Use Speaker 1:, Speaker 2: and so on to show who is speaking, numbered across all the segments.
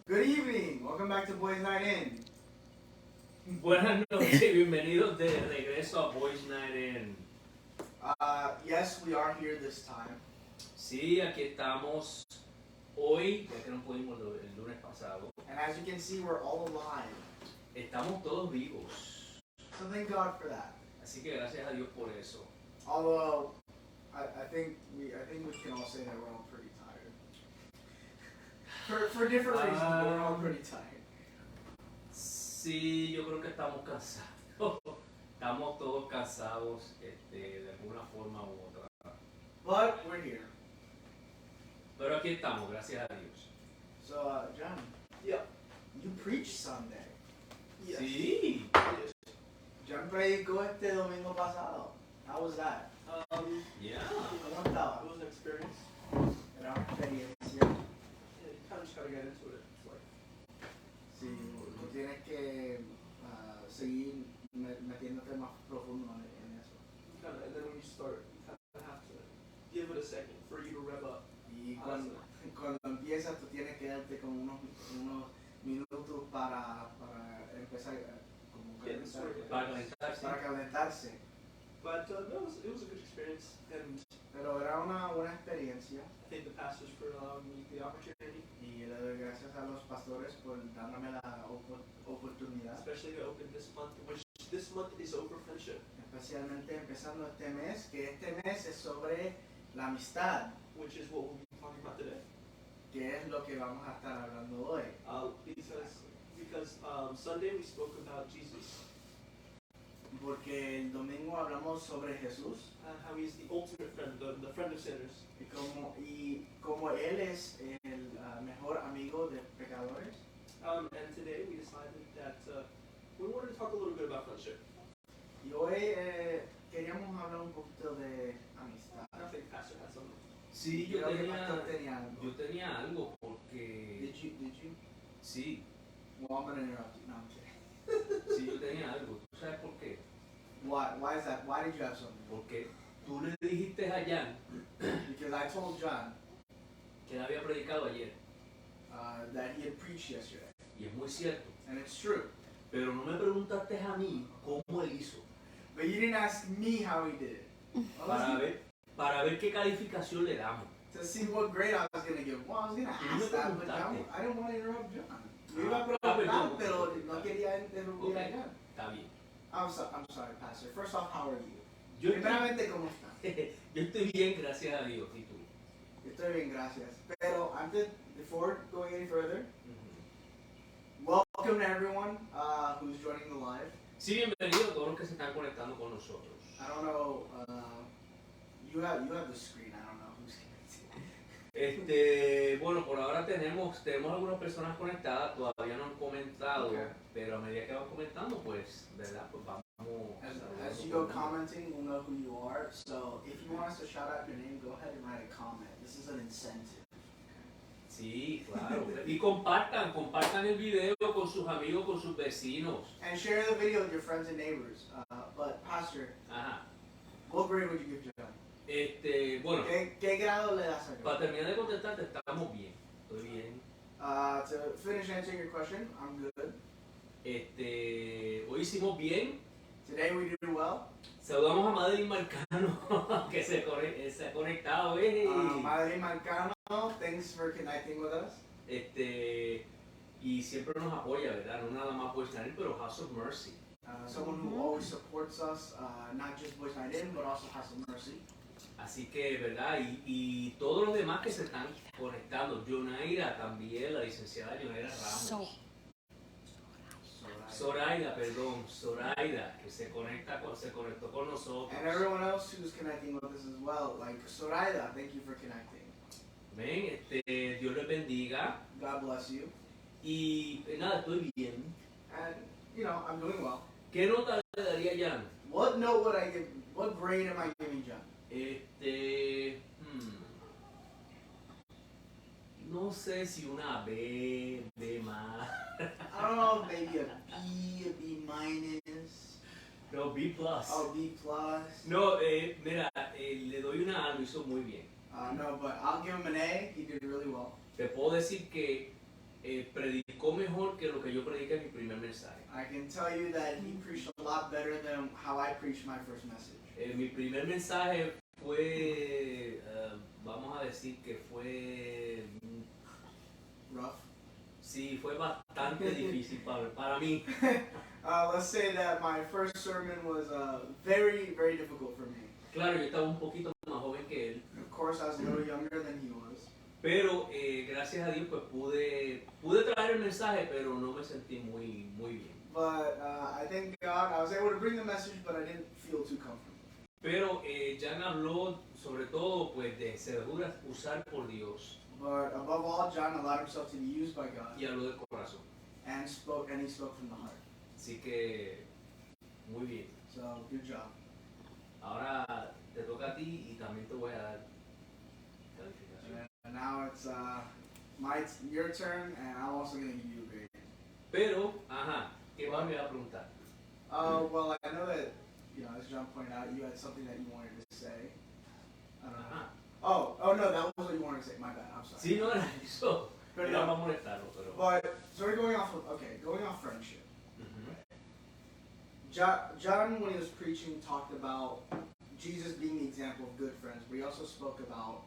Speaker 1: Good evening. Welcome back to Boys Night In.
Speaker 2: Buenas noches, bienvenidos de regreso a Boys Night In.
Speaker 1: Yes, we are here this time.
Speaker 2: Sí, aquí estamos hoy, ya que no pudimos el lunes pasado.
Speaker 1: And as you can see, we're all alive.
Speaker 2: Estamos todos vivos.
Speaker 1: So thank God for that.
Speaker 2: Así que gracias a Dios por eso.
Speaker 1: Although, I think we can all say that we're all pretty tired. For different reasons, but we're all pretty tired.
Speaker 2: Sí, yo creo que estamos cansados. Estamos todos cansados de alguna forma u otra.
Speaker 1: But we're here.
Speaker 2: Pero aquí estamos, gracias a Dios.
Speaker 1: So, John.
Speaker 3: Yeah.
Speaker 1: You preached Sunday.
Speaker 3: Yes.
Speaker 2: Sí.
Speaker 1: John predicó este domingo pasado. How was that?
Speaker 2: Yeah.
Speaker 1: ¿Cómo estaba?
Speaker 3: It was an experience.
Speaker 1: Era una experiencia.
Speaker 3: Yeah, you kind of just gotta get into it. It's like,
Speaker 1: Sí, tú tienes que seguir metiéndote más profundo en eso.
Speaker 3: and then when you start, you kind of have to give it a second for you to rev up.
Speaker 1: Y cuando empiezas, tú tienes que darte como unos minutos para empezar como para calentarse.
Speaker 3: But no, it was a good experience, and
Speaker 1: Pero era una buena experiencia
Speaker 3: I thank the pastors for allowing me the opportunity,
Speaker 1: y le doy gracias a los pastores por darme la oportunidad,
Speaker 3: especially to open this month, which this month is over friendship,
Speaker 1: especialmente empezando este mes, que este mes es sobre la amistad,
Speaker 3: which is what we'll be talking about today.
Speaker 1: que es lo que vamos a estar hablando hoy.
Speaker 3: Because Sunday we spoke about Jesus,
Speaker 1: Porque el domingo hablamos sobre Jesús
Speaker 3: how he's the ultimate friend, the friend of sinners.
Speaker 1: y como Él es el mejor amigo de pecadores.
Speaker 3: And today we decided that we wanted to talk a little bit about friendship.
Speaker 1: Y hoy queríamos hablar un poquito de amistad.
Speaker 3: I think Pastor had something.
Speaker 2: Sí,
Speaker 1: Creo que el pastor tenía algo.
Speaker 2: yo tenía algo porque...
Speaker 1: Did you?
Speaker 2: Sí,
Speaker 1: Well, I'm gonna interrupt you. No, I'm kidding.
Speaker 2: sí, yo tenía algo. ¿Tú sabes por qué?
Speaker 1: Why is that? Why did you have something?
Speaker 2: Porque tú le dijiste a Jan
Speaker 1: Because I told John
Speaker 2: que él había predicado ayer.
Speaker 1: that he had preached yesterday.
Speaker 2: Y es muy cierto.
Speaker 1: And it's true.
Speaker 2: Pero no me preguntaste a mí cómo él hizo.
Speaker 1: But you didn't ask me how he did it.
Speaker 2: Para ver qué calificación le damos.
Speaker 1: To see what grade I was going to give. Well, I was going to ask that, but I didn't want to interrupt John. Yo iba a preguntar, pero no quería interrumpir a John.
Speaker 2: Está bien.
Speaker 1: I'm sorry, Pastor. First off, how are you?
Speaker 2: Yo
Speaker 1: Primeramente, ¿cómo estás?
Speaker 2: yo estoy bien, gracias a Dios. ¿Y tú?
Speaker 1: Estoy bien, gracias. Pero antes, before going any further, welcome to everyone who's joining the live.
Speaker 2: Sí, bienvenido a todos los que se están conectando con nosotros.
Speaker 1: I don't know, you have the screen. I don't know who's connected.
Speaker 2: Bueno, por ahora tenemos algunas personas conectadas, todavía no han comentado,
Speaker 1: Okay.
Speaker 2: pero a medida que van comentando, pues, ¿verdad? Pues vamos.
Speaker 1: As you go commenting, we'll know who you are. So if you want us to shout out your name, go ahead and write a comment. This is an incentive.
Speaker 2: Sí, claro. Y compartan el video con sus amigos, con sus vecinos.
Speaker 1: And share the video with your friends and neighbors. But Pastor,
Speaker 2: Ajá.
Speaker 1: what grade would you give John?
Speaker 2: Bueno,
Speaker 1: ¿Qué grado le das a John?
Speaker 2: para terminar de contestarte, estamos bien. Estoy bien.
Speaker 1: To finish answering your question, I'm good.
Speaker 2: Hoy hicimos bien.
Speaker 1: Today we did well.
Speaker 2: Saludamos a Madeline Marcano, que se ha conectado.
Speaker 1: Madeline Marcano, thanks for connecting with us.
Speaker 2: Y siempre nos apoya, ¿verdad? No nada más Boys Night In, pero House of Mercy.
Speaker 1: Someone who always supports us, not just Boys Night In, but also House of Mercy.
Speaker 2: Así que, ¿verdad? Y todos los demás que se están conectando. Jonaira también, la licenciada Jonaira Ramos. Zoraida, que se conectó con nosotros.
Speaker 1: And everyone else who's connecting with us as well, like Zoraida, thank you for connecting.
Speaker 2: Ven, Dios les bendiga.
Speaker 1: God bless you.
Speaker 2: Y nada, estoy bien.
Speaker 1: And, you know, I'm doing well.
Speaker 2: ¿Qué nota le daría Jan?
Speaker 1: What note would I give? What grade am I giving John?
Speaker 2: No sé si una B más.
Speaker 1: I don't know, maybe a B minus.
Speaker 2: No, B+.
Speaker 1: Oh, B+.
Speaker 2: No, mira, le doy una A, lo hizo muy bien.
Speaker 1: No, but I'll give him an A. He did really well.
Speaker 2: Te puedo decir que predicó mejor que lo que yo prediqué en mi primer mensaje.
Speaker 1: I can tell you that he preached a lot better than how I preached my first message.
Speaker 2: Mi primer mensaje fue, vamos a decir que fue,
Speaker 1: Rough.
Speaker 2: sí, fue bastante difícil para mí.
Speaker 1: Let's say that my first sermon was very, very difficult for me.
Speaker 2: Claro, yo estaba un poquito más joven que él,
Speaker 1: Of course, I was a little younger than he was.
Speaker 2: pero gracias a Dios pues pude traer el mensaje, pero no me sentí muy bien.
Speaker 1: But I thank God I was able to bring the message, but I didn't feel too comfortable.
Speaker 2: Pero Jan habló sobre todo pues de cerraduras usar por Dios
Speaker 1: But above all, John allowed himself to be used by God
Speaker 2: y habló del corazón.
Speaker 1: and he spoke from the heart.
Speaker 2: Así que muy bien.
Speaker 1: So good job.
Speaker 2: Ahora te toca a ti y también te voy a dar calificación.
Speaker 1: And now it's your turn, and I'm also going to give you a grade.
Speaker 2: Pero, ajá, ¿qué más me va a preguntar?
Speaker 1: Well, I know that, as John pointed out, you had something that you wanted to say. I don't know.
Speaker 2: Ajá.
Speaker 1: Oh no, that was what you wanted to say. My bad. I'm sorry.
Speaker 2: Sí, no era eso.
Speaker 1: Pero
Speaker 2: Era
Speaker 1: no.
Speaker 2: para molestarlo, pero...
Speaker 1: But sort of going off friendship.
Speaker 2: Ujú.
Speaker 1: John, when he was preaching, talked about Jesus being the example of good friends, but he also spoke about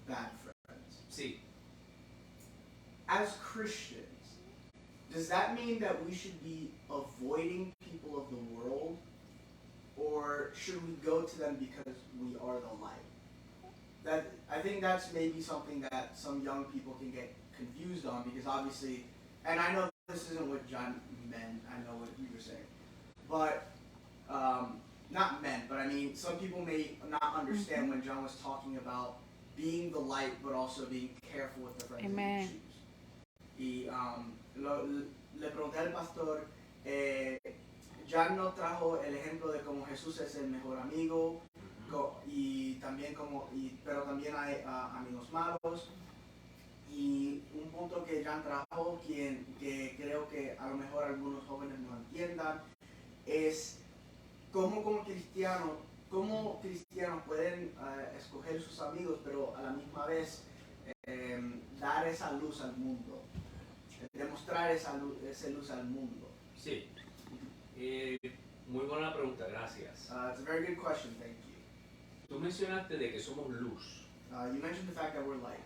Speaker 1: bad friends.
Speaker 2: Sí.
Speaker 1: As Christians, does that mean that we should be avoiding people of the world, or should we go to them because we are the light? I think that's maybe something that some young people can get confused on, because obviously, and I know this isn't what John meant, I know what you were saying, but not meant, but I mean, some people may not understand when John was talking about being the light, but also being careful with the friends that you choose. Y le pregunté al pastor, John no trajo el ejemplo de cómo Jesús es el mejor amigo, y también pero también hay amigos malos. Y un punto que John trajo, que creo que a lo mejor algunos jóvenes no entiendan, es cómo cristianos pueden escoger sus amigos, pero a la misma vez dar esa luz al mundo, demostrar esa luz al mundo.
Speaker 2: Sí. Muy buena pregunta, gracias.
Speaker 1: It's a very good question, thank you.
Speaker 2: Tú mencionaste de que somos luz.
Speaker 1: You mentioned the fact that we're light.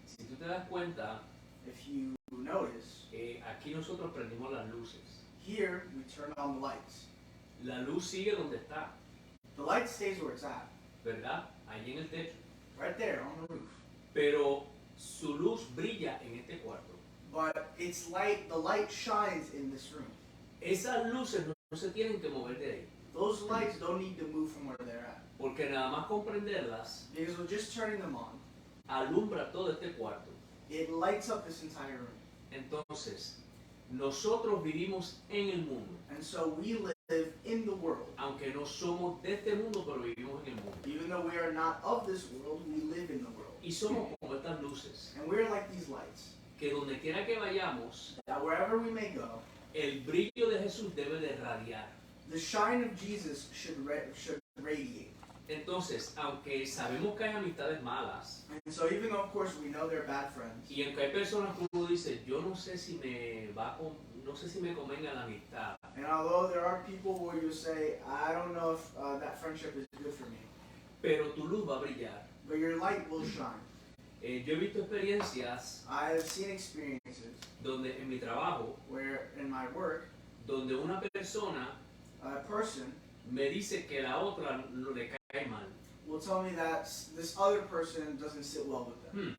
Speaker 2: Si tú te das cuenta,
Speaker 1: If you notice,
Speaker 2: aquí nosotros prendimos las luces.
Speaker 1: here we turn on the lights.
Speaker 2: La luz sigue donde está,
Speaker 1: The light stays where it's at,
Speaker 2: ¿verdad? Allí en el techo.
Speaker 1: right there on the roof.
Speaker 2: Pero su luz brilla en este cuarto.
Speaker 1: But the light shines in this room.
Speaker 2: Esas luces no se tienen que mover de ahí.
Speaker 1: Those lights don't need to move from where they're at.
Speaker 2: Porque nada más comprenderlas,
Speaker 1: Because with just turning them on,
Speaker 2: alumbra todo este cuarto.
Speaker 1: it lights up this entire room.
Speaker 2: Entonces, nosotros vivimos en el mundo.
Speaker 1: And so we live in the world.
Speaker 2: Aunque no somos de este mundo, pero vivimos en el mundo.
Speaker 1: Even though we are not of this world, we live in the world.
Speaker 2: Y somos como estas luces,
Speaker 1: And we're like these lights.
Speaker 2: que donde quiera que vayamos,
Speaker 1: That wherever we may go,
Speaker 2: el brillo de Jesús debe de radiar.
Speaker 1: the shine of Jesus should radiate.
Speaker 2: Entonces, aunque sabemos que hay amistades malas,
Speaker 1: And so even though, of course, we know they're bad friends,
Speaker 2: y aunque hay personas que uno dice, yo no sé si no sé si me convenga la amistad,
Speaker 1: and although there are people where you say, I don't know if that friendship is good for me,
Speaker 2: pero tu luz va a brillar.
Speaker 1: but your light will shine.
Speaker 2: Yo he visto experiencias
Speaker 1: I have seen experiences
Speaker 2: donde en mi trabajo,
Speaker 1: where in my work,
Speaker 2: donde una persona
Speaker 1: a person
Speaker 2: me dice que la otra no le cae mal.
Speaker 1: will tell me that this other person doesn't sit well with them.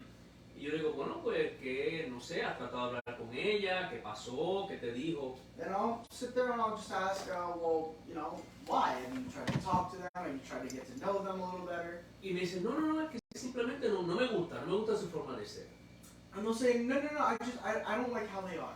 Speaker 2: Y yo le digo, bueno, pues que no sé, has tratado de hablar con ella, qué pasó, qué te dijo.
Speaker 1: Then I'll sit there and I'll just ask, well, why? Have you tried to talk to them? Have you tried to get to know them a little better?
Speaker 2: Y me dice, no, es que simplemente no me gusta su forma de ser.
Speaker 1: And they'll say, no, I don't like how they are.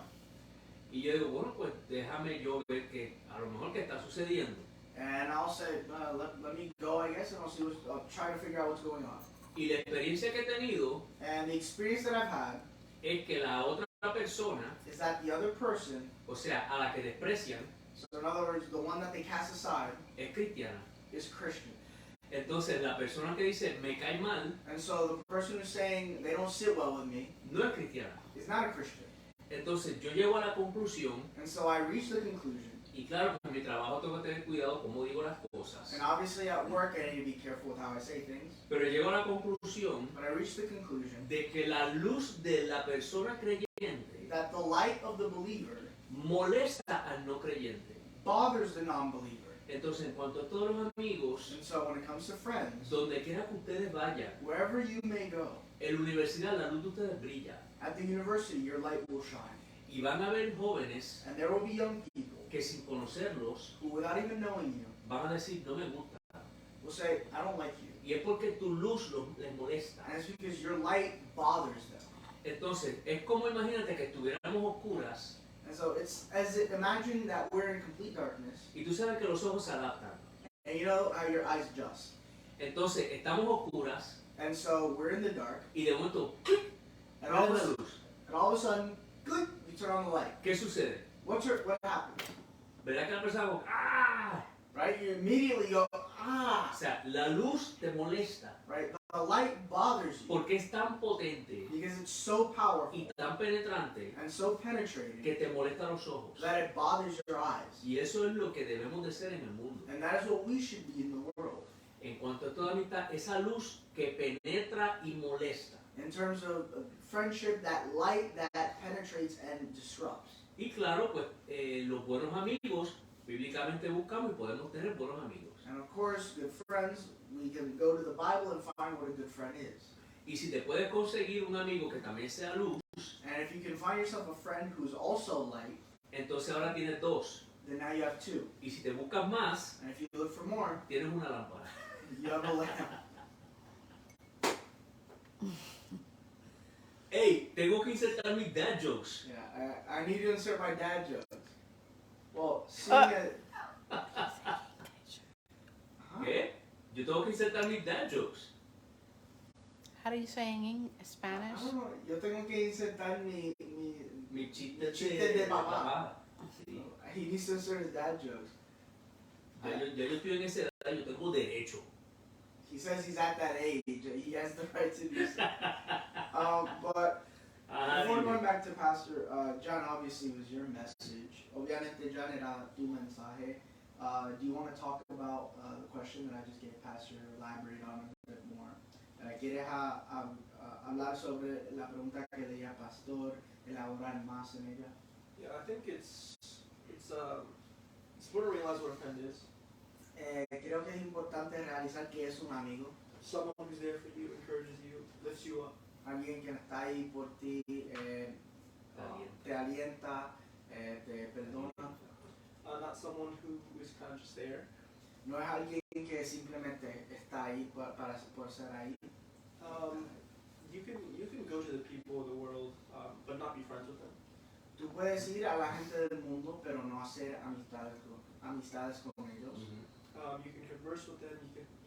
Speaker 2: Y yo digo, bueno, pues déjame yo ver que a lo mejor qué está sucediendo.
Speaker 1: And I'll say, let me go, I guess, and I'll try to figure out what's going on.
Speaker 2: Y la experiencia que he tenido
Speaker 1: And the experience that I've had
Speaker 2: es que la otra persona,
Speaker 1: is that the other person,
Speaker 2: o sea, a la que desprecian,
Speaker 1: so in other words, the one that they cast aside,
Speaker 2: es cristiana.
Speaker 1: is Christian.
Speaker 2: Entonces la persona que dice, me cae mal,
Speaker 1: And so the person who's saying they don't sit well with me
Speaker 2: no es cristiana.
Speaker 1: is not a Christian.
Speaker 2: Entonces yo llego a la conclusión,
Speaker 1: And so I reached the conclusion,
Speaker 2: y claro que en mi trabajo tengo que tener cuidado cómo digo las cosas,
Speaker 1: and obviously at work I need to be careful with how I say things,
Speaker 2: pero llego a la conclusión
Speaker 1: but I reached the conclusion
Speaker 2: de que la luz de la persona creyente
Speaker 1: that the light of the believer
Speaker 2: molesta al no creyente.
Speaker 1: bothers the non-believer.
Speaker 2: Entonces, en cuanto a todos los amigos,
Speaker 1: And so when it comes to friends,
Speaker 2: donde quiera que ustedes vayan,
Speaker 1: wherever you may go,
Speaker 2: en la universidad la luz de ustedes brilla.
Speaker 1: at the university your light will shine.
Speaker 2: Y van a haber jóvenes
Speaker 1: And there will be young people
Speaker 2: que sin conocerlos
Speaker 1: who, without even knowing you,
Speaker 2: van a decir, no me gusta.
Speaker 1: will say, I don't like you.
Speaker 2: Y es porque tu luz les molesta.
Speaker 1: And it's because your light bothers them.
Speaker 2: Entonces, es como imagínate que estuviéramos oscuras
Speaker 1: And so it's as if, imagine that we're in complete darkness,
Speaker 2: y tú sabes que los ojos se adaptan.
Speaker 1: and you know how your eyes adjust.
Speaker 2: Entonces, estamos oscuras
Speaker 1: And so we're in the dark,
Speaker 2: y de momento,
Speaker 1: and all
Speaker 2: prende
Speaker 1: of
Speaker 2: la
Speaker 1: a,
Speaker 2: luz.
Speaker 1: and all of a sudden, click, you turn on the light.
Speaker 2: ¿Qué sucede?
Speaker 1: What happens?
Speaker 2: ¿Verdad que la persona como, ¡ah!
Speaker 1: Right? You immediately go,
Speaker 2: O
Speaker 1: ah!
Speaker 2: sea, la luz te molesta
Speaker 1: Right? The light bothers you
Speaker 2: porque es tan potente
Speaker 1: because it's so powerful
Speaker 2: y tan penetrante
Speaker 1: and so penetrating
Speaker 2: que te molesta los ojos.
Speaker 1: that it bothers your eyes.
Speaker 2: Y eso es lo que debemos de ser en el mundo.
Speaker 1: And that is what we should be in the world.
Speaker 2: En cuanto a toda amistad, esa luz que penetra y molesta.
Speaker 1: In terms of friendship, that light that penetrates and disrupts.
Speaker 2: Y claro, pues los buenos amigos, bíblicamente buscamos y podemos tener buenos amigos.
Speaker 1: And of course, good friends, we can go to the Bible and find what a good friend is.
Speaker 2: Y si te puedes conseguir un amigo que también sea luz,
Speaker 1: And if you can find yourself a friend who's also light,
Speaker 2: entonces ahora tienes dos.
Speaker 1: then now you have two.
Speaker 2: Y si te buscas más,
Speaker 1: And if you look for more,
Speaker 2: tienes una lámpara.
Speaker 1: you have a lamp.
Speaker 2: Hey, tengo que insertar mis dad jokes.
Speaker 1: Yeah, I need to insert my dad jokes. Well, seeing it. Huh?
Speaker 2: ¿Qué? Yo tengo que insertar mis dad jokes.
Speaker 4: How do you say in
Speaker 1: I
Speaker 4: Spanish?
Speaker 1: don't know. Yo tengo que insertar mi
Speaker 2: Mis chistes
Speaker 1: Chistes de papá.
Speaker 2: papá. Sí.
Speaker 1: He needs to insert his dad jokes.
Speaker 2: Ya yo estoy en esa edad, yo tengo derecho.
Speaker 1: He says he's at that age. He has the right to do so. But
Speaker 2: Ajá,
Speaker 1: before
Speaker 2: dime.
Speaker 1: going back to Pastor John, obviously it was your message. Obviamente, John, era tu mensaje. Do you want to talk about the question that I just gave Pastor, elaborate on a bit more? ¿Quieres hablar sobre la pregunta que le di a Pastor, elaborar más en ella?
Speaker 3: Yeah, I think it's important to realize what a friend is.
Speaker 1: Creo que es importante realizar que es un amigo,
Speaker 3: Someone who's there for you, encourages you, lifts you up.
Speaker 1: alguien que está ahí por ti, te alienta, te perdona.
Speaker 3: Not someone who is kind of just there.
Speaker 1: No es alguien que simplemente está ahí por ser ahí.
Speaker 3: You can go to the people of the world, but not be friends with them.
Speaker 1: Tú puedes ir a la gente del mundo, pero no hacer amistades con ellos.
Speaker 2: Ujú.
Speaker 3: You can converse with them.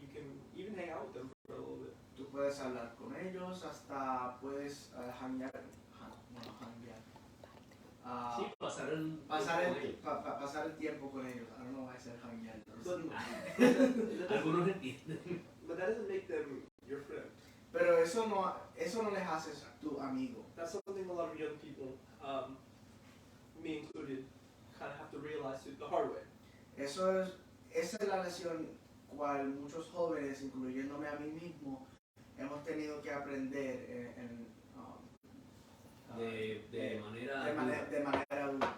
Speaker 3: You can even hang out with them for a little bit.
Speaker 1: Tú puedes hablar con ellos, hasta puedes janguear.
Speaker 2: Sí, pasar el
Speaker 1: Pasar el tiempo con ellos. I don't know why I said janguear.
Speaker 2: Algunos entienden.
Speaker 3: But that doesn't make them your friend.
Speaker 1: Pero eso no les hace tu amigo.
Speaker 3: That's something a lot of young people, me included, kind of have to realize the hard way.
Speaker 1: Esa es la lección cual muchos jóvenes, incluyéndome a mí mismo, hemos tenido que aprender
Speaker 2: De manera.
Speaker 1: de manera dura.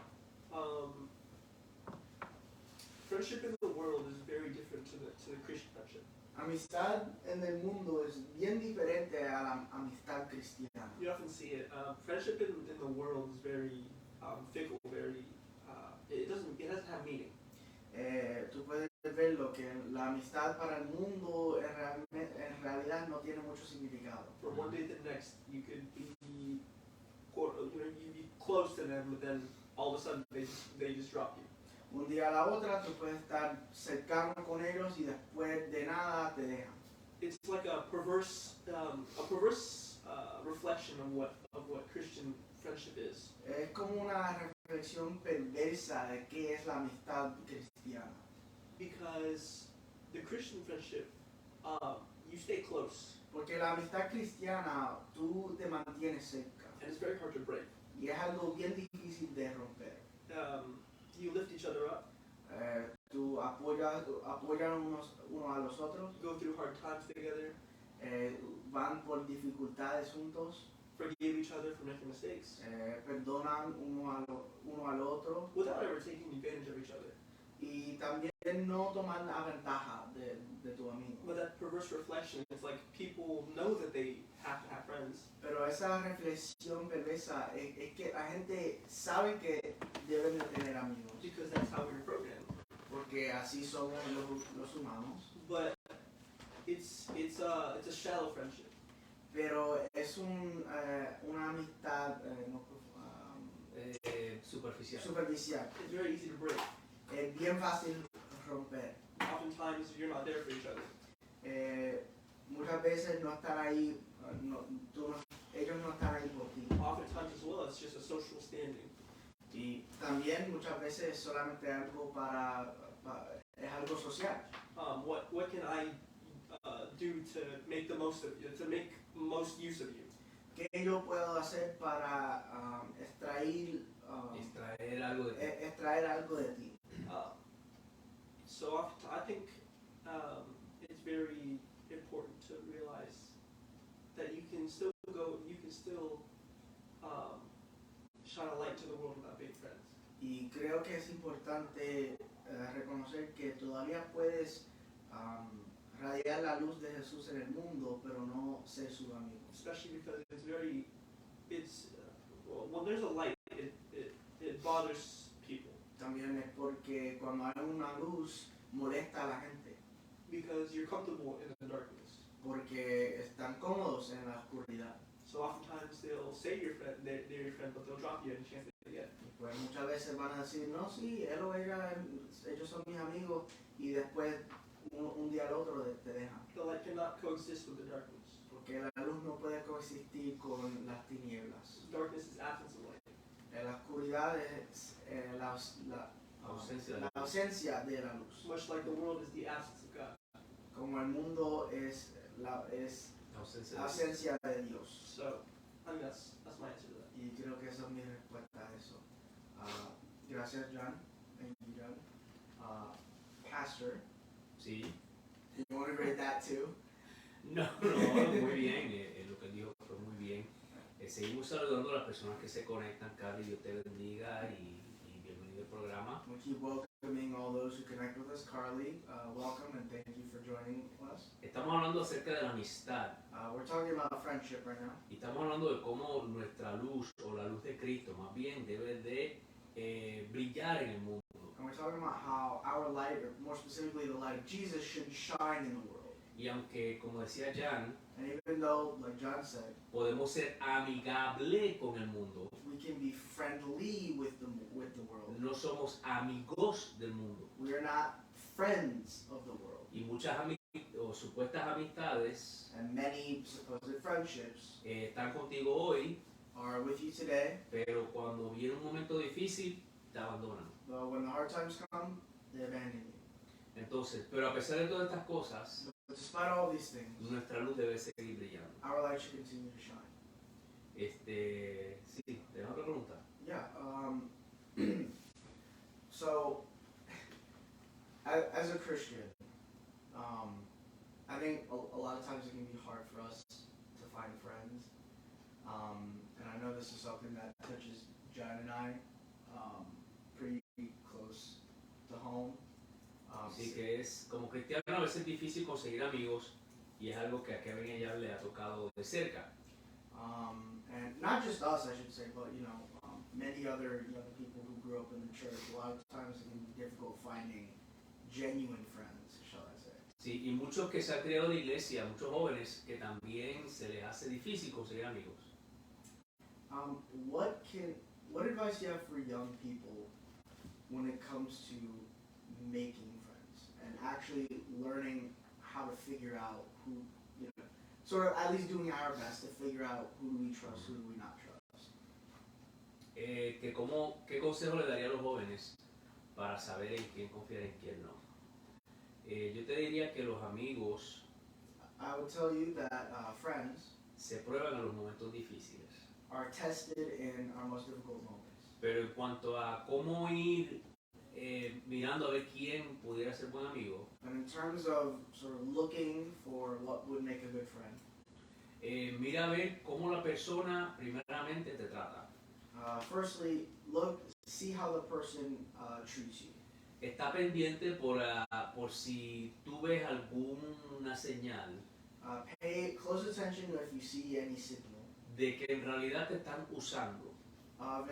Speaker 3: Friendship in the world is very different to the Christian friendship.
Speaker 1: Amistad en el mundo es bien diferente a la amistad cristiana.
Speaker 3: You often see it. Friendship in the world is very fickle, very. It doesn't have meaning.
Speaker 1: Tú puedes verlo que la amistad para el mundo en realidad no tiene mucho significado.
Speaker 3: From one day to the next, you could be, you'd be close to them, but then all of a sudden they just drop you.
Speaker 1: Un día a la otra tú puedes estar cercano con ellos y después de nada te dejan.
Speaker 3: It's like a perverse reflection of what Christian friendship is.
Speaker 1: Es como una reflexión perversa de qué es la amistad cristiana.
Speaker 3: Because the Christian friendship, you stay close,
Speaker 1: Porque la amistad cristiana tú te mantienes cerca
Speaker 3: and it's very hard to break.
Speaker 1: y es algo bien difícil de romper.
Speaker 3: You lift each other up.
Speaker 1: Tú apoyan unos a los otros,
Speaker 3: Go through hard times together.
Speaker 1: van por dificultades juntos,
Speaker 3: Forgive each other for making mistakes.
Speaker 1: perdonan uno al otro
Speaker 3: Without ever taking advantage of each other.
Speaker 1: y también no toman la ventaja de tu amigo.
Speaker 3: But that perverse reflection, it's like people know that they have to have friends.
Speaker 1: Pero esa reflexión perversa es que la gente sabe que deben de tener amigos,
Speaker 3: Because that's how we were programmed.
Speaker 1: porque así somos los humanos.
Speaker 3: But it's a shallow friendship.
Speaker 1: Pero es una amistad
Speaker 2: Superficial.
Speaker 1: superficial.
Speaker 3: It's very easy to break.
Speaker 1: Es bien fácil romper.
Speaker 3: Oftentimes you're not there for each other.
Speaker 1: Muchas veces no están ahí, ellos no están ahí por ti.
Speaker 3: Oftentimes as well, it's just a social standing.
Speaker 1: Y también muchas veces es solamente algo es algo social.
Speaker 3: What can I do to make the most of you, to make most use of you?
Speaker 1: ¿Qué yo puedo hacer para extraer algo de ti?
Speaker 3: So often, I think it's very important to realize that you can still shine a light to the world without being friends.
Speaker 1: Y creo que es importante reconocer que todavía puedes radiar la luz de Jesús en el mundo, pero no ser su amigo.
Speaker 3: Especially because when there's a light, it bothers people.
Speaker 1: También es porque cuando hay una luz molesta a la gente,
Speaker 3: Because you're comfortable in the darkness.
Speaker 1: porque están cómodos en la oscuridad.
Speaker 3: So oftentimes they'll say they're your friend, but they'll drop you any chance they get.
Speaker 1: Y pues muchas veces van a decir, no, sí, él o ella, ellos son mis amigos, y después un día al otro te dejan.
Speaker 3: The light cannot coexist with the darkness.
Speaker 1: Porque la luz no puede coexistir con las tinieblas.
Speaker 3: Darkness is absence of light.
Speaker 1: La oscuridad es la ausencia de la luz.
Speaker 3: Much like the world is the absence of God.
Speaker 1: Como el mundo es la ausencia de Dios.
Speaker 3: So, I think that's my answer to that.
Speaker 1: Y creo que esa es mi respuesta a eso. Gracias, John. Thank you, John. Pastor,
Speaker 2: Sí.
Speaker 1: you want to grade that too?
Speaker 2: No, muy bien. Lo que dijo fue muy bien. Seguimos saludando a las personas que se conectan. Carly, Dios te bendiga y bienvenido al programa.
Speaker 1: We keep welcoming all those who connect with us. Carly, welcome and thank you for joining us.
Speaker 2: Estamos hablando acerca de la amistad
Speaker 1: We're talking about friendship right now.
Speaker 2: y estamos hablando de cómo nuestra luz o la luz de Cristo más bien debe de brillar en el mundo.
Speaker 1: And we're talking about how our light, or more specifically the light of Jesus, should shine in the world.
Speaker 2: Y aunque, como decía Jan,
Speaker 1: And even though, like John said,
Speaker 2: podemos ser amigable con el mundo,
Speaker 1: we can be friendly with the world,
Speaker 2: no somos amigos del mundo.
Speaker 1: we are not friends of the world.
Speaker 2: Y muchas o supuestas amistades
Speaker 1: And many supposed friendships
Speaker 2: están contigo hoy,
Speaker 1: are with you today,
Speaker 2: pero cuando viene un momento difícil, te abandonan.
Speaker 1: but when the hard times come, they abandon you.
Speaker 2: Entonces, pero a pesar de todas estas cosas,
Speaker 1: But despite all these things,
Speaker 2: nuestra luz debe seguir brillando.
Speaker 1: our light should continue to shine.
Speaker 2: Sí, ¿te otra pregunta?
Speaker 1: Yeah. So, as a Christian, I think a lot of times it can be hard for us to find friends. And I know this is something that touches John and I pretty close to home.
Speaker 2: Así que es como cristiano a veces es difícil conseguir amigos y es algo que a Kevin y ella le ha tocado de cerca.
Speaker 1: And not just us, I should say, but many other young people who grew up in the church. A lot of times it can be difficult finding genuine friends, shall I say.
Speaker 2: Sí, y muchos que se han criado en la iglesia, muchos jóvenes que también se les hace difícil conseguir amigos.
Speaker 1: What advice do you have for young people when it comes to making friends and actually learning how to figure out who, sort of at least doing our best to figure out who do we trust, who do we not trust?
Speaker 2: ¿Qué consejo le daría a los jóvenes para saber en quién confiar y en quién no? Yo te diría que los amigos
Speaker 1: I would tell you that friends
Speaker 2: se prueban en los momentos difíciles.
Speaker 1: are tested in our most difficult moments.
Speaker 2: Pero en cuanto a cómo ir mirando a ver quién pudiera ser buen amigo,
Speaker 1: And in terms of sort of looking for what would make a good friend,
Speaker 2: mira a ver cómo la persona primeramente te trata.
Speaker 1: firstly, see how the person treats you.
Speaker 2: Está pendiente por si tú ves alguna señal
Speaker 1: Pay close attention if you see any signal
Speaker 2: de que en realidad te están usando.
Speaker 1: of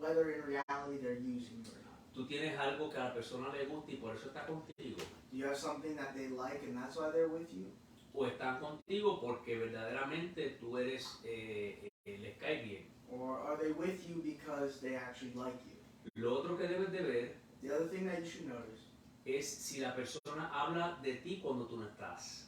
Speaker 1: whether in reality they're using you or not.
Speaker 2: Tú tienes algo que a la persona le gusta y por eso está contigo.
Speaker 1: Do you have something that they like and that's why they're with you?
Speaker 2: O están contigo porque verdaderamente tú eres, les cae bien.
Speaker 1: Or are they with you because they actually like you?
Speaker 2: Lo otro que debes de ver
Speaker 1: The other thing that you should notice
Speaker 2: es si la persona habla de ti cuando tú no estás.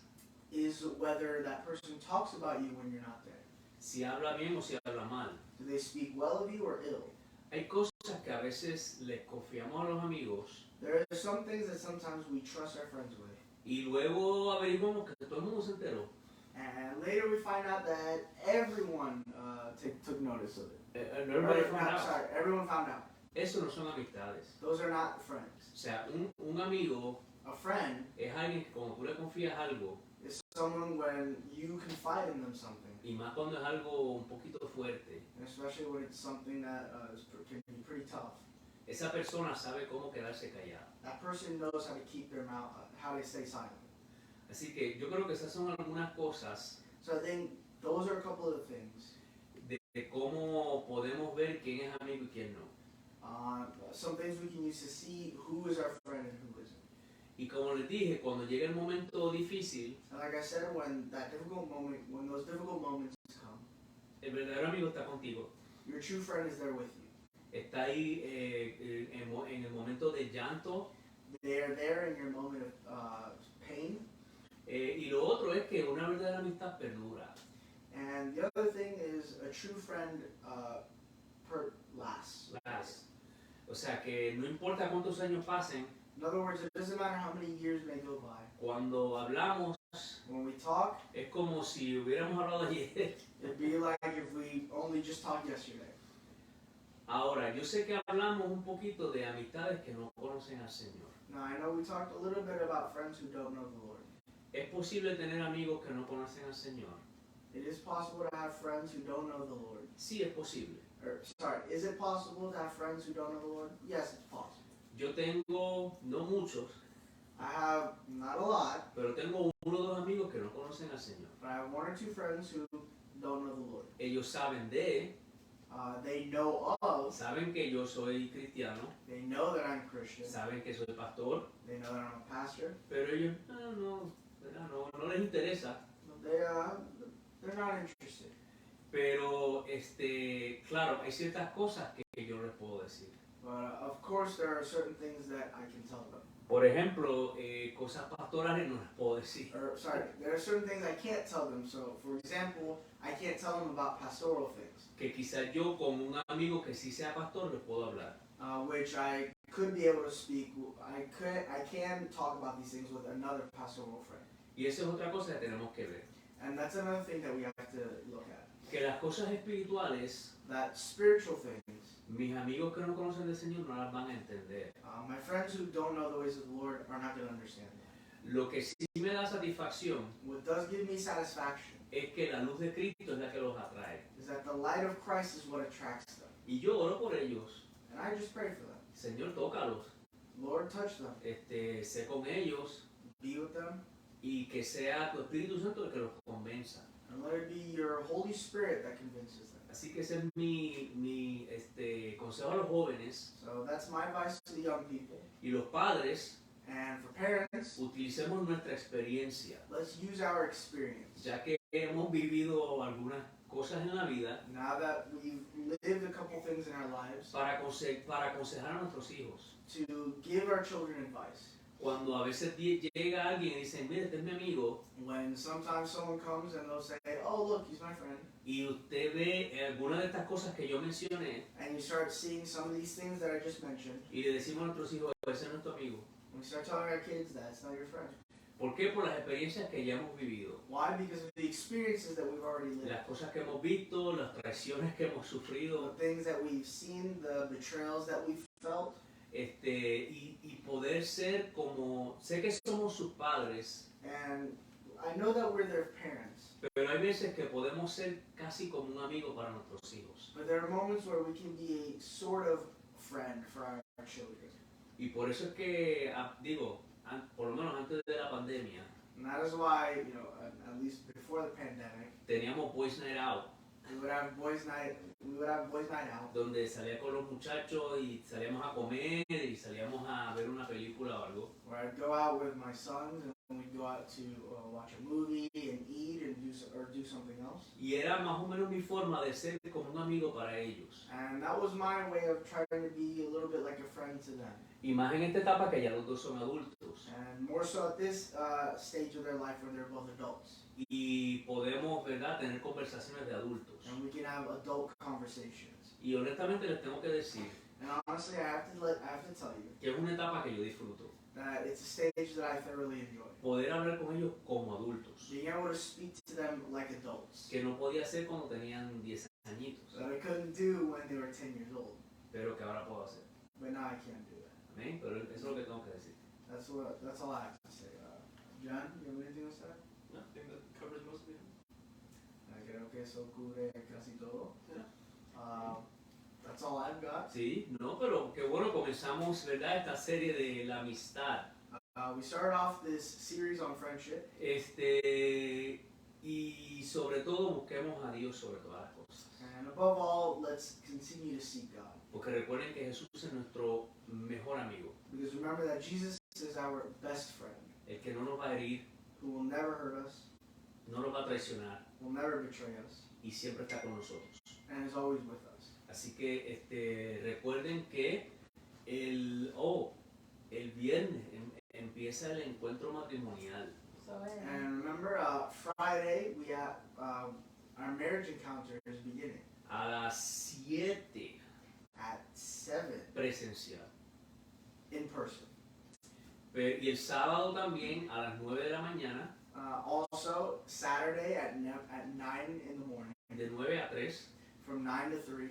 Speaker 1: is whether that person talks about you when you're not there.
Speaker 2: Si habla bien o si habla mal.
Speaker 1: Do they speak well of you or ill?
Speaker 2: Hay cosas que a veces les confiamos a los amigos
Speaker 1: There are some things that sometimes we trust our friends with,
Speaker 2: y luego averiguamos que todo el mundo se enteró.
Speaker 1: and later we find out that everyone took notice of it.
Speaker 2: Everybody found out.
Speaker 1: Sorry, everyone found out.
Speaker 2: Eso no son amistades.
Speaker 1: Those are not friends.
Speaker 2: O sea, un amigo
Speaker 1: A friend
Speaker 2: es alguien que cuando tú le confías algo,
Speaker 1: is someone when you confide in them something,
Speaker 2: y más cuando es algo un poquito fuerte,
Speaker 1: and especially when it's something that can be pretty tough.
Speaker 2: esa persona sabe cómo quedarse callada.
Speaker 1: That person knows how to keep their mouth, how to stay silent.
Speaker 2: Así que yo creo que esas son algunas cosas
Speaker 1: So I think those are a couple of things.
Speaker 2: de cómo podemos ver quién es amigo y quién no.
Speaker 1: Some things we can use to see who is our friend and who isn't.
Speaker 2: Y como les dije, cuando llega el momento difícil,
Speaker 1: And like I said, when those difficult moments come,
Speaker 2: el verdadero amigo está contigo.
Speaker 1: your true friend is there with you.
Speaker 2: Está ahí en el momento de llanto.
Speaker 1: They are there in your moment of pain.
Speaker 2: Y lo otro es que una verdadera amistad perdura.
Speaker 1: And the other thing is a true friend lasts.
Speaker 2: O sea que no importa cuántos años pasen,
Speaker 1: In other words, it doesn't matter how many years may go by.
Speaker 2: cuando hablamos
Speaker 1: When we talk,
Speaker 2: es como si hubiéramos hablado ayer.
Speaker 1: it'd be like if we only just talked yesterday.
Speaker 2: Ahora, yo sé que hablamos un poquito de amistades que no conocen al Señor.
Speaker 1: Now, I know we talked a little bit about friends who don't know the Lord.
Speaker 2: ¿Es posible tener amigos que no conocen al Señor?
Speaker 1: It is possible to have friends who don't know the Lord.
Speaker 2: Sí, es posible.
Speaker 1: Is it possible to have friends who don't know the Lord? Yes, it's possible.
Speaker 2: Yo tengo, no muchos,
Speaker 1: I have not a lot,
Speaker 2: pero tengo uno o dos amigos que no conocen al Señor.
Speaker 1: but I have one or two friends who don't know the Lord.
Speaker 2: Ellos saben de,
Speaker 1: They know of,
Speaker 2: saben que yo soy cristiano,
Speaker 1: they know that I'm Christian,
Speaker 2: saben que soy pastor,
Speaker 1: they know that I'm a pastor,
Speaker 2: pero ellos no les interesa.
Speaker 1: but they're not interested.
Speaker 2: Pero, claro, hay ciertas cosas que yo les puedo decir.
Speaker 1: But of course, there are certain things that I can tell them.
Speaker 2: Por ejemplo, cosas pastorales no les puedo decir.
Speaker 1: There are certain things I can't tell them. So, for example, I can't tell them about pastoral things,
Speaker 2: Que quizás yo con un amigo que sí sea pastor les puedo hablar.
Speaker 1: which I could be able to speak. I can talk about these things with another pastoral friend,
Speaker 2: Y esa es otra cosa que tenemos que ver.
Speaker 1: and that's another thing that we have to look at.
Speaker 2: Que las cosas espirituales,
Speaker 1: That spiritual things,
Speaker 2: mis amigos que no conocen del Señor no las van a entender.
Speaker 1: my friends who don't know the ways of the Lord are not going to understand that.
Speaker 2: Lo que sí me da satisfacción
Speaker 1: What does give me satisfaction
Speaker 2: es que la luz de Cristo es la que los atrae.
Speaker 1: is that the light of Christ is what attracts them,
Speaker 2: Y yo oro por ellos.
Speaker 1: and I just pray for them.
Speaker 2: Señor, tócalos.
Speaker 1: Lord, touch them,
Speaker 2: Sé con ellos
Speaker 1: be with them,
Speaker 2: y que sea tu Espíritu Santo el que los convenza.
Speaker 1: and let it be your Holy Spirit that convinces them.
Speaker 2: Así que ese es mi consejo a los jóvenes
Speaker 1: So that's my advice to the young people.
Speaker 2: y los padres.
Speaker 1: And for parents,
Speaker 2: Utilicemos nuestra experiencia,
Speaker 1: let's use our experience.
Speaker 2: ya que hemos vivido algunas cosas en la vida
Speaker 1: Now that we've lived a couple things in our lives,
Speaker 2: para aconsejar a nuestros hijos.
Speaker 1: to give our children advice.
Speaker 2: Cuando a veces llega alguien y dice, mire, este es mi amigo,
Speaker 1: When sometimes someone comes and they'll say, oh look, he's my friend,
Speaker 2: y usted ve algunas de estas cosas que yo mencioné,
Speaker 1: and you start seeing some of these things that I just mentioned,
Speaker 2: y le decimos a nuestros hijos, ese es nuestro amigo.
Speaker 1: and we start telling our kids that's not your friend.
Speaker 2: ¿Por qué? Por las experiencias que ya hemos vivido.
Speaker 1: Why? Because of the experiences that we've already lived.
Speaker 2: Las cosas que hemos visto, las traiciones que hemos
Speaker 1: The
Speaker 2: sufrido,
Speaker 1: things that we've seen, the betrayals that we've felt.
Speaker 2: y poder ser como, sé que somos sus padres,
Speaker 1: And I know that we're their parents.
Speaker 2: pero hay veces que podemos ser casi como un amigo para nuestros hijos.
Speaker 1: But there are moments where we can be a sort of friend for our children.
Speaker 2: Y por eso es que, digo, por lo menos antes de la pandemia,
Speaker 1: And that is why, you know, at least before the pandemic,
Speaker 2: teníamos Boys Night Out,
Speaker 1: we would have boys' night out,
Speaker 2: donde salía con los muchachos y salíamos a comer y salíamos a ver una película o algo.
Speaker 1: where I'd go out with my sons and we'd go out to watch a movie and eat and do something else.
Speaker 2: Y era más o menos mi forma de ser como un amigo para ellos.
Speaker 1: And that was my way of trying to be a little bit like a friend to them.
Speaker 2: Y más en esta etapa que ya los dos son adultos.
Speaker 1: And more so at this stage of their life when they're both adults.
Speaker 2: Y podemos, ¿verdad?, tener conversaciones de adultos.
Speaker 1: And we can have adult conversations.
Speaker 2: Y honestamente les tengo que decir
Speaker 1: And honestly, I have to tell you
Speaker 2: que es una etapa que yo disfruto.
Speaker 1: that it's a stage that I thoroughly enjoy.
Speaker 2: Poder hablar con ellos como adultos.
Speaker 1: Being able to speak to them like adults.
Speaker 2: Que no podía hacer cuando tenían 10 añitos.
Speaker 1: That I couldn't do when they were 10 years old.
Speaker 2: Pero que ahora puedo hacer.
Speaker 1: But now I can't do that.
Speaker 2: Amén. Pero eso es lo que tengo que decir.
Speaker 1: That's all I have to say. John, you have anything to say?
Speaker 3: No, I think that covers most of it.
Speaker 1: Creo que eso cubre casi todo.
Speaker 3: Yeah.
Speaker 1: That's all I've got.
Speaker 2: Sí, no, pero qué bueno, comenzamos, ¿verdad?, esta serie de la amistad.
Speaker 1: We started off this series on friendship.
Speaker 2: Y sobre todo busquemos a Dios sobre todas las cosas.
Speaker 1: And above all, let's continue to seek God.
Speaker 2: Porque recuerden que Jesús es nuestro mejor amigo.
Speaker 1: Because remember that Jesus is our best friend,
Speaker 2: El que no nos va a herir,
Speaker 1: who will never hurt us,
Speaker 2: no nos va a traicionar
Speaker 1: will never betray us,
Speaker 2: y siempre está con nosotros.
Speaker 1: and is always with us.
Speaker 2: Así que recuerden que el viernes empieza el encuentro matrimonial.
Speaker 1: And remember, Friday, we have our marriage encounter is beginning
Speaker 2: A las 7
Speaker 1: at 7
Speaker 2: presencial.
Speaker 1: in person.
Speaker 2: Y el sábado también a las 9 de la mañana,
Speaker 1: Also, Saturday at 9 in the morning,
Speaker 2: de 9 a 3.
Speaker 1: from 9 to 3.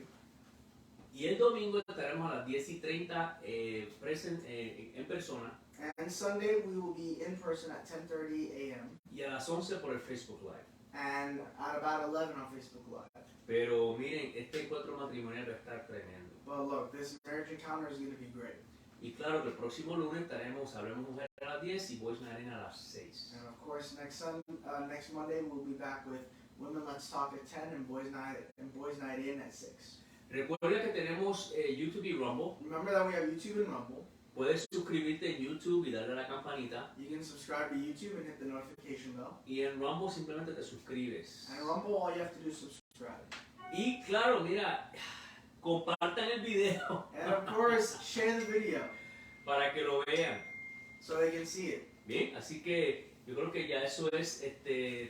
Speaker 2: Y el domingo estaremos a las 10:30 en persona
Speaker 1: And Sunday, we will be in person at 10:30 a.m.
Speaker 2: y a las 11 por el Facebook Live.
Speaker 1: and at about 11 on Facebook Live.
Speaker 2: Pero miren, este encuentro matrimonial va a estar tremendo.
Speaker 1: But look, this marriage encounter is going to be great.
Speaker 2: Y claro que el próximo lunes Hablemos Mujer a las 10 y Boys Night In a las 6.
Speaker 1: And of course, next Monday, we'll be back with Women Let's Talk at 10 and Boys Night In at 6.
Speaker 2: Recuerda que tenemos YouTube y Rumble.
Speaker 1: Remember that we have YouTube and Rumble.
Speaker 2: Puedes suscribirte en YouTube y darle a la campanita.
Speaker 1: You can subscribe to YouTube and hit the notification bell.
Speaker 2: Y en Rumble simplemente te suscribes.
Speaker 1: And Rumble, all you have to do is subscribe.
Speaker 2: Y claro, mira, compartan el video
Speaker 1: And of course, share the video
Speaker 2: para que lo vean.
Speaker 1: so they can see it.
Speaker 2: Bien, así que yo creo que ya eso es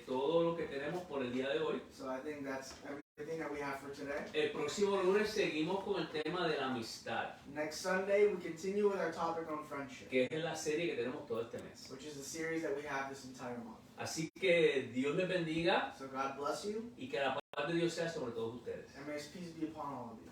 Speaker 2: todo lo que tenemos por el día de hoy.
Speaker 1: So I think that's everything that we have for today.
Speaker 2: El próximo lunes seguimos con el tema de la amistad,
Speaker 1: Next Sunday, we continue with our topic on friendship,
Speaker 2: que es la serie que tenemos todo este mes.
Speaker 1: which is the series that we have this entire month.
Speaker 2: Así que Dios les bendiga
Speaker 1: So God bless you,
Speaker 2: y que la paz de Dios sea sobre todos ustedes.
Speaker 1: and may His peace be upon all of you.